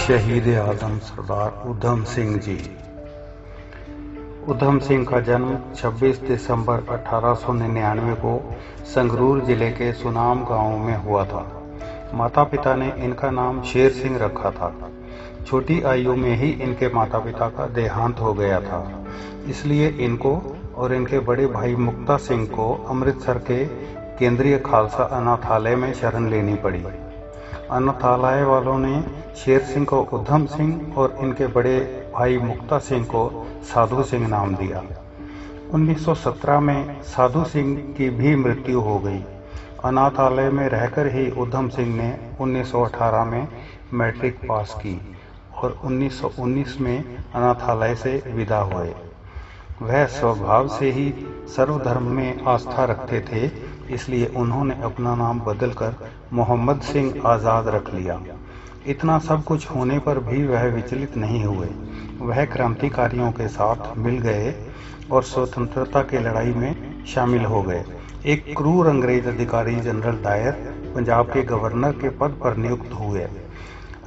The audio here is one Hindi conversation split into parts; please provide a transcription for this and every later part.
शहीद आजम सरदार उधम सिंह जी। उधम सिंह का जन्म 26 दिसंबर 1899 को संगरूर जिले के सुनाम गांव में हुआ था। माता पिता ने इनका नाम शेर सिंह रखा था। छोटी आयु में ही इनके माता पिता का देहांत हो गया था, इसलिए इनको और इनके बड़े भाई मुक्ता सिंह को अमृतसर के केंद्रीय खालसा अनाथालय में शरण लेनी पड़ी। अनाथालय वालों ने शेर सिंह को उधम सिंह और इनके बड़े भाई मुक्ता सिंह को साधु सिंह नाम दिया। 1917 में साधु सिंह की भी मृत्यु हो गई। अनाथालय में रहकर ही उधम सिंह ने 1918 में मैट्रिक पास की और 1919 में अनाथालय से विदा हुए। वह स्वभाव से ही सर्वधर्म में आस्था रखते थे, इसलिए उन्होंने अपना नाम बदलकर मोहम्मद सिंह आज़ाद रख लिया। इतना सब कुछ होने पर भी वह विचलित नहीं हुए। वह क्रांतिकारियों के साथ मिल गए और स्वतंत्रता की लड़ाई में शामिल हो गए। एक क्रूर अंग्रेज अधिकारी जनरल डायर पंजाब के गवर्नर के पद पर नियुक्त हुए।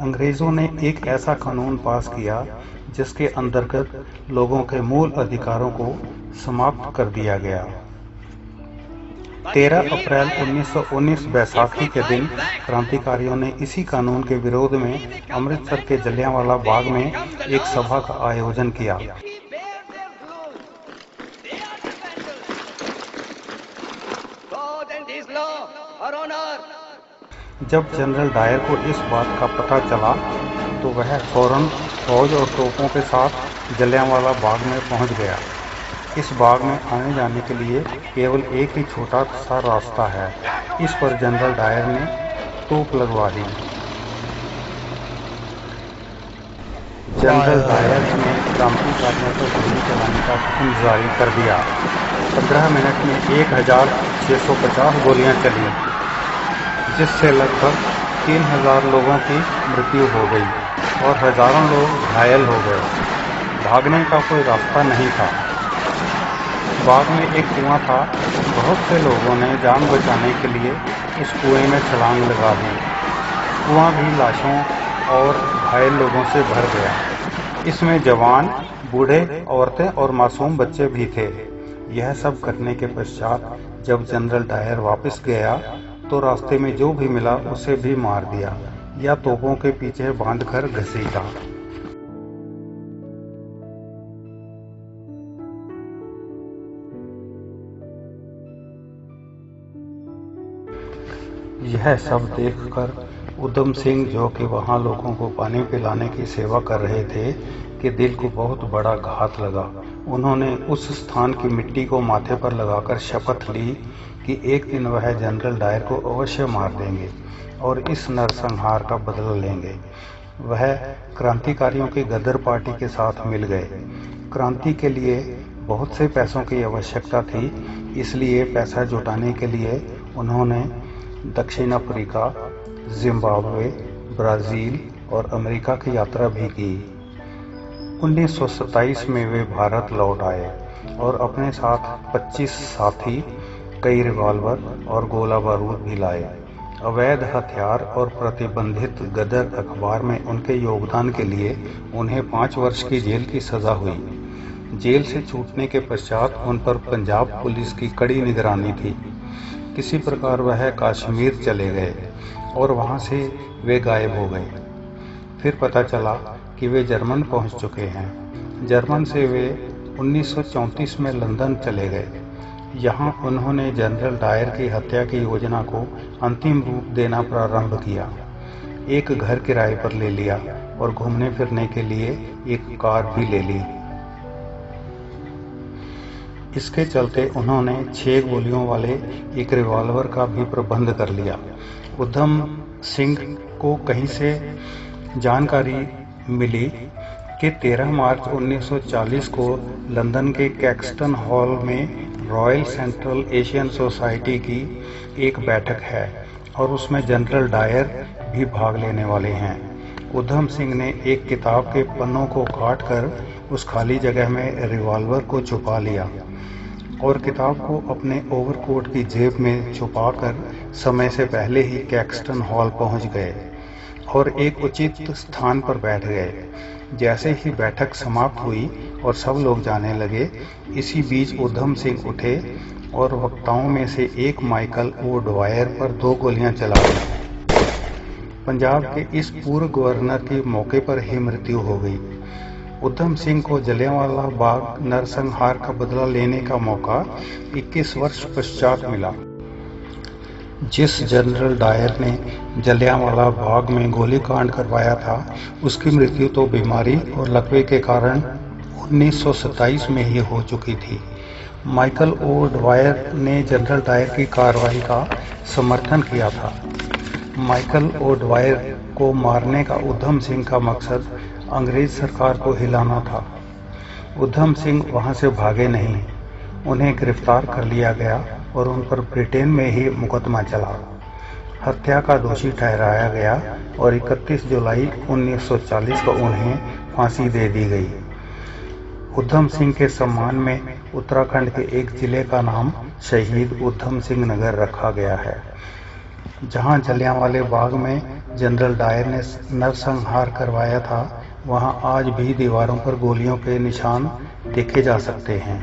अंग्रेजों ने एक ऐसा कानून पास किया जिसके अंतर्गत लोगों के मूल अधिकारों को समाप्त कर दिया गया। 13 अप्रैल 1919 बैसाखी के दिन क्रांतिकारियों ने इसी कानून के विरोध में अमृतसर के जलियांवाला बाग में एक सभा का आयोजन किया। जब जनरल डायर को इस बात का पता चला तो वह फौरन फौज और तोपों के साथ जलियांवाला बाग में पहुंच गया। इस बाग में आने जाने के लिए केवल एक ही छोटा सा रास्ता है। इस पर जनरल डायर ने तोप लगवा दी। जनरल डायर ने क्रांतिकारियों को गोली चलाने का हुक्म जारी कर दिया। 15 मिनट में 1650 गोलियां चली, जिससे लगभग 3000 लोगों की मृत्यु हो गई और हजारों लोग घायल हो गए। भागने का कोई रास्ता नहीं था। बाग में एक कुआं था। बहुत से लोगों ने जान बचाने के लिए उस कुएं में छलांग लगा दी। कुआं भी लाशों और घायल लोगों से भर गया। इसमें जवान, बूढ़े, औरतें और मासूम बच्चे भी थे। यह सब करने के पश्चात जब जनरल डायर वापस गया तो रास्ते में जो भी मिला उसे भी मार दिया या तोपों के पीछे बांधकर घसीटा। यह सब देखकर उधम सिंह, जो कि वहां लोगों को पानी पिलाने की सेवा कर रहे थे, के दिल को बहुत बड़ा घात लगा। उन्होंने उस स्थान की मिट्टी को माथे पर लगाकर शपथ ली कि एक दिन वह जनरल डायर को अवश्य मार देंगे और इस नरसंहार का बदला लेंगे। वह क्रांतिकारियों की गदर पार्टी के साथ मिल गए। क्रांति के लिए बहुत से पैसों की आवश्यकता थी, इसलिए पैसा जुटाने के लिए उन्होंने दक्षिण अफ्रीका, जिम्बाब्वे, ब्राजील और अमेरिका की यात्रा भी की। 1927 में वे भारत लौट आए और अपने साथ 25 साथी, कई रिवॉल्वर और गोला बारूद भी लाए। अवैध हथियार और प्रतिबंधित गदर अखबार में उनके योगदान के लिए उन्हें 5 वर्ष की जेल की सजा हुई। जेल से छूटने के पश्चात उन पर पंजाब पुलिस की कड़ी निगरानी थी। किसी प्रकार वह कश्मीर चले गए और वहां से वे गायब हो गए। फिर पता चला कि वे जर्मन पहुंच चुके हैं। जर्मन से वे 1934 में लंदन चले गए। यहाँ उन्होंने जनरल डायर की हत्या की योजना को अंतिम रूप देना प्रारंभ किया। एक घर किराए पर ले लिया और घूमने फिरने के लिए एक कार भी ले ली। इसके चलते उन्होंने 6 गोलियों वाले एक रिवॉल्वर का भी प्रबंध कर लिया। उधम सिंह को कहीं से जानकारी मिली कि 13 मार्च 1940 को लंदन के कैक्सटन हॉल में रॉयल सेंट्रल एशियन सोसाइटी की एक बैठक है और उसमें जनरल डायर भी भाग लेने वाले हैं। उधम सिंह ने एक किताब के पन्नों को काटकर उस खाली जगह में रिवॉल्वर को छुपा लिया और किताब को अपने ओवरकोट की जेब में छुपाकर समय से पहले ही कैक्सटन हॉल पहुंच गए और एक उचित स्थान पर बैठ गए। जैसे ही बैठक समाप्त हुई और सब लोग जाने लगे, इसी बीच उधम सिंह उठे और वक्ताओं में से एक माइकल ओ डवायर पर 2 गोलियां चला दी। पंजाब के इस पूर्व गवर्नर की मौके पर ही मृत्यु हो गई। उधम सिंह को जलियांवाला बाग नरसंहार का बदला लेने का मौका 21 वर्ष पश्चात मिला। जिस जनरल डायर ने जलियांवाला बाग में गोलीकांड करवाया था, उसकी मृत्यु तो बीमारी और लकवे के कारण 1927 में ही हो चुकी थी। माइकल ओ डवायर ने जनरल डायर की कार्रवाई का समर्थन किया था। माइकल ओ डवायर को मारने का उधम सिंह का मकसद अंग्रेज सरकार को हिलाना था। उधम सिंह वहां से भागे नहीं, उन्हें गिरफ्तार कर लिया गया और उन पर ब्रिटेन में ही मुकदमा चला। हत्या का दोषी ठहराया गया और 31 जुलाई 1940 को उन्हें फांसी दे दी गई। उधम सिंह के सम्मान में उत्तराखंड के एक जिले का नाम शहीद उधम सिंह नगर रखा गया है। जहां जलियांवाले बाग में जनरल डायर ने नरसंहार करवाया था, वहां आज भी दीवारों पर गोलियों के निशान देखे जा सकते हैं,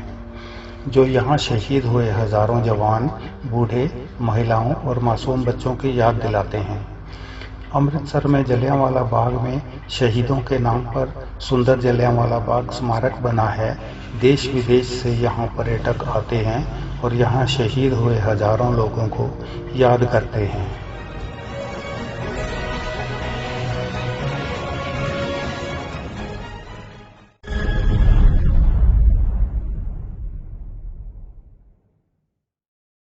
जो यहाँ शहीद हुए हजारों जवान, बूढ़े, महिलाओं और मासूम बच्चों की याद दिलाते हैं। अमृतसर में जलियांवाला बाग में शहीदों के नाम पर सुंदर जलियांवाला बाग स्मारक बना है। देश विदेश से यहाँ पर्यटक आते हैं और यहाँ शहीद हुए हजारों लोगों को याद करते हैं।